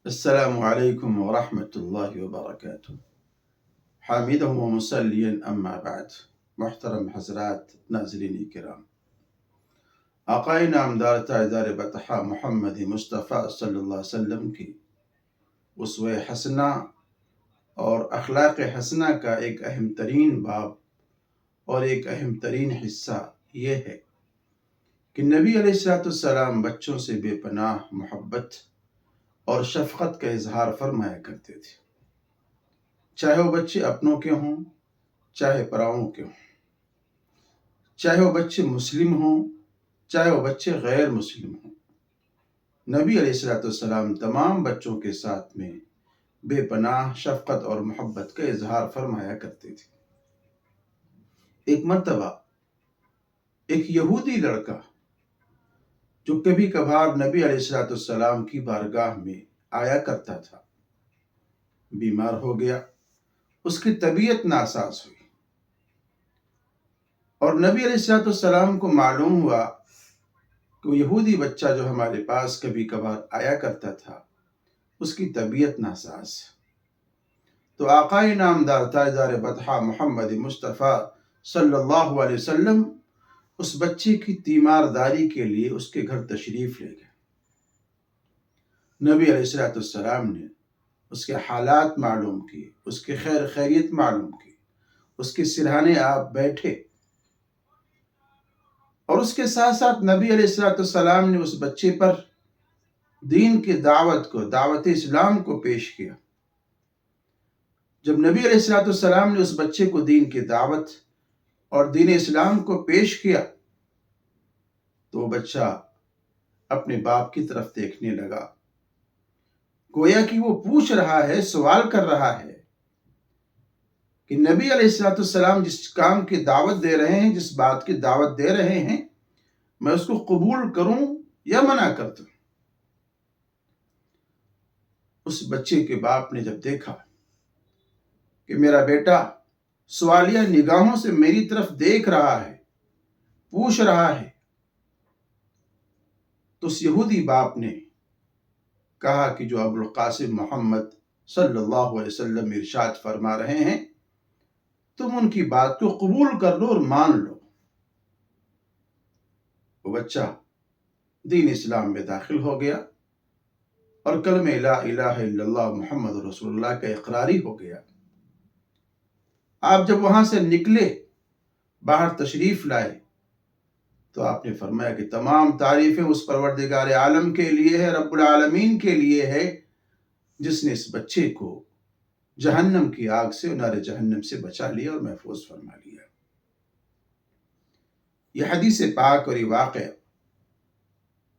السلام علیکم ورحمۃ اللہ وبرکاتہ۔ حامدا و مصلیا اما بعد۔ محترم حضرات، ناظرین کرام، آقائے نامدار تاجدار بطحا محمد مصطفیٰ صلی اللہ علیہ وسلم کی اسوہ حسنہ اور اخلاق حسنہ کا ایک اہم ترین باب اور ایک اہم ترین حصہ یہ ہے کہ نبی علیہ السلام بچوں سے بے پناہ محبت اور شفقت کا اظہار فرمایا کرتے تھے، چاہے وہ بچے اپنوں کے ہوں چاہے پراؤں کے ہوں، چاہے وہ بچے مسلم ہوں چاہے وہ بچے غیر مسلم ہوں۔ نبی علیہ السلام تمام بچوں کے ساتھ میں بے پناہ شفقت اور محبت کا اظہار فرمایا کرتے تھے۔ ایک مرتبہ ایک یہودی لڑکا جو کبھی کبھار نبی علیہ السلام کی بارگاہ میں آیا کرتا تھا، بیمار ہو گیا، اس کی طبیعت ناساز ہوئی، اور نبی علیہ السلام کو معلوم ہوا کہ وہ یہودی بچہ جو ہمارے پاس کبھی کبھار آیا کرتا تھا اس کی طبیعت ناساز ہے۔ تو آقائے نامدار تاجدار بطحا محمد مصطفیٰ صلی اللہ علیہ وسلم اس بچے کی تیمارداری کے لیے اس کے گھر تشریف لے گئے۔ نبی علیہ السلام نے اس کے حالات معلوم کیے، اس کے خیر خیریت معلوم کی، اس کے سرہانے آپ بیٹھے، اور اس کے ساتھ ساتھ نبی علیہ السلام نے اس بچے پر دین کی دعوت کو، دعوت اسلام کو پیش کیا۔ جب نبی علیہ السلام نے اس بچے کو دین کی دعوت اور دین اسلام کو پیش کیا تو وہ بچہ اپنے باپ کی طرف دیکھنے لگا، گویا کہ وہ پوچھ رہا ہے، سوال کر رہا ہے کہ نبی علیہ السلام جس کام کی دعوت دے رہے ہیں، جس بات کی دعوت دے رہے ہیں، میں اس کو قبول کروں یا منع کر دوں۔ اس بچے کے باپ نے جب دیکھا کہ میرا بیٹا سوالیہ نگاہوں سے میری طرف دیکھ رہا ہے، پوچھ رہا ہے، تو اس یہودی باپ نے کہا کہ جو ابو القاسم محمد صلی اللہ علیہ وسلم ارشاد فرما رہے ہیں، تم ان کی بات کو قبول کر لو اور مان لو۔ وہ بچہ دین اسلام میں داخل ہو گیا اور کلمہ لا الہ الا اللہ محمد رسول اللہ کا اقراری ہو گیا۔ آپ جب وہاں سے نکلے، باہر تشریف لائے، تو آپ نے فرمایا کہ تمام تعریفیں اس پروردگار عالم کے لیے ہے، رب العالمین کے لیے ہے، جس نے اس بچے کو جہنم کی آگ سے، نار جہنم سے بچا لیا اور محفوظ فرما لیا۔ یہ حدیث پاک اور یہ واقعہ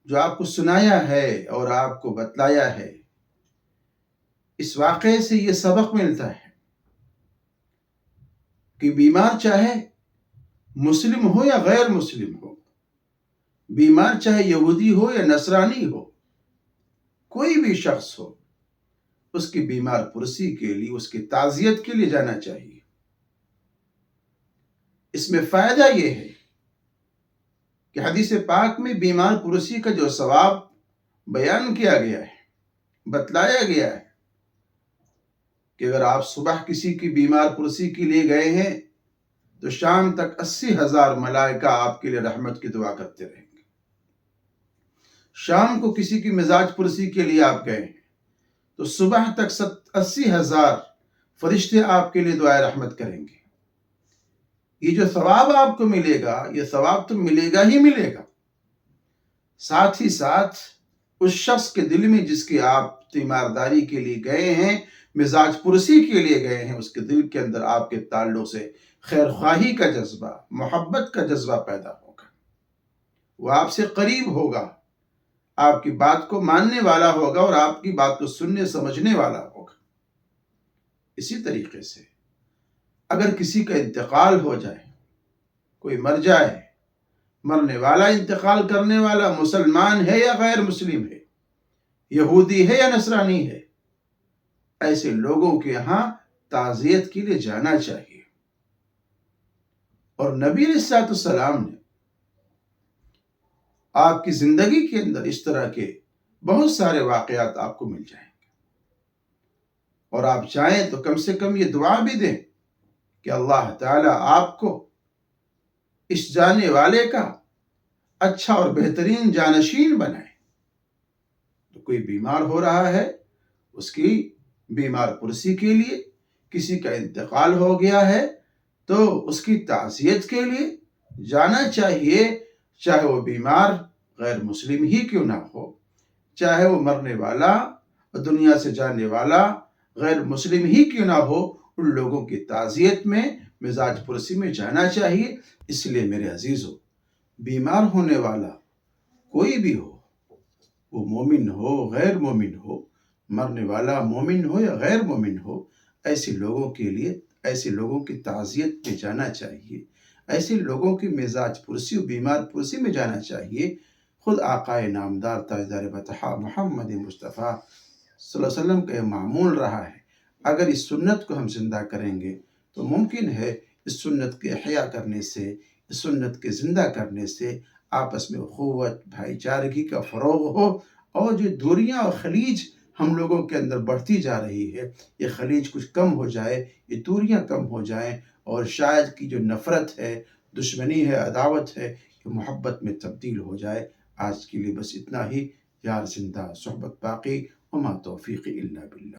جو آپ کو سنایا ہے اور آپ کو بتلایا ہے، اس واقعے سے یہ سبق ملتا ہے کہ بیمار چاہے مسلم ہو یا غیر مسلم ہو، بیمار چاہے یہودی ہو یا نصرانی ہو، کوئی بھی شخص ہو، اس کی بیمار پرسی کے لیے، اس کی تعزیت کے لیے جانا چاہیے۔ اس میں فائدہ یہ ہے کہ حدیث پاک میں بیمار پرسی کا جو ثواب بیان کیا گیا ہے، بتلایا گیا ہے کہ اگر آپ صبح کسی کی بیمار پرسی کے لیے گئے ہیں تو شام تک 80,000 ملائکہ آپ کے لیے رحمت کی دعا کرتے رہیں گے۔ شام کو کسی کی مزاج پرسی کے لیے آپ گئے ہیں تو صبح تک 80,000 فرشتے آپ کے لیے دعائے رحمت کریں گے۔ یہ جو ثواب آپ کو ملے گا، یہ ثواب تو ملے گا ہی ملے گا، ساتھ ہی ساتھ اس شخص کے دل میں جس کی آپ تیمارداری کے لیے گئے ہیں، مزاج پرسی کے لیے گئے ہیں، اس کے دل کے اندر آپ کے تعلق سے خیر خواہی کا جذبہ، محبت کا جذبہ پیدا ہوگا۔ وہ آپ سے قریب ہوگا، آپ کی بات کو ماننے والا ہوگا اور آپ کی بات کو سننے سمجھنے والا ہوگا۔ اسی طریقے سے اگر کسی کا انتقال ہو جائے، کوئی مر جائے، مرنے والا، انتقال کرنے والا مسلمان ہے یا غیر مسلم ہے، یہودی ہے یا نصرانی ہے، ایسے لوگوں کے ہاں تعزیت کے لیے جانا چاہیے۔ اور نبی علیہ السلام نے آپ کی زندگی کے اندر اس طرح کے بہت سارے واقعات آپ کو مل جائیں گے۔ اور آپ چاہیں تو کم سے کم یہ دعا بھی دیں کہ اللہ تعالیٰ آپ کو اس جانے والے کا اچھا اور بہترین جانشین بنائے۔ تو کوئی بیمار ہو رہا ہے، اس کی بیمار پرسی کے لیے، کسی کا انتقال ہو گیا ہے تو اس کی تعزیت کے لیے جانا چاہیے، چاہے وہ بیمار غیر مسلم ہی کیوں نہ ہو، چاہے وہ مرنے والا دنیا سے جانے والا غیر مسلم ہی کیوں نہ ہو، ان لوگوں کی تعزیت میں، مزاج پرسی میں جانا چاہیے۔ اس لیے میرے عزیزو، بیمار ہونے والا کوئی بھی ہو، وہ مومن ہو غیر مومن ہو، مرنے والا مومن ہو یا غیر مومن ہو، ایسے لوگوں کے لیے، ایسے لوگوں کی تعزیت میں جانا چاہیے، ایسے لوگوں کی مزاج پرسی و بیمار پرسی میں جانا چاہیے۔ خود آقائے نامدار تاجدار بطحا محمد مصطفیٰ صلی اللہ علیہ وسلم کا یہ معمول رہا ہے۔ اگر اس سنت کو ہم زندہ کریں گے تو ممکن ہے اس سنت کے احیاء کرنے سے، اس سنت کے زندہ کرنے سے آپس میں اخوت، بھائی چارگی کا فروغ ہو، اور جو دوریاں اور خلیج ہم لوگوں کے اندر بڑھتی جا رہی ہے، یہ خلیج کچھ کم ہو جائے، یہ دوریاں کم ہو جائیں، اور شاید کی جو نفرت ہے، دشمنی ہے، عداوت ہے، یہ محبت میں تبدیل ہو جائے۔ آج کے لیے بس اتنا ہی۔ یار زندہ صحبت باقی، وما توفیقی الا باللہ۔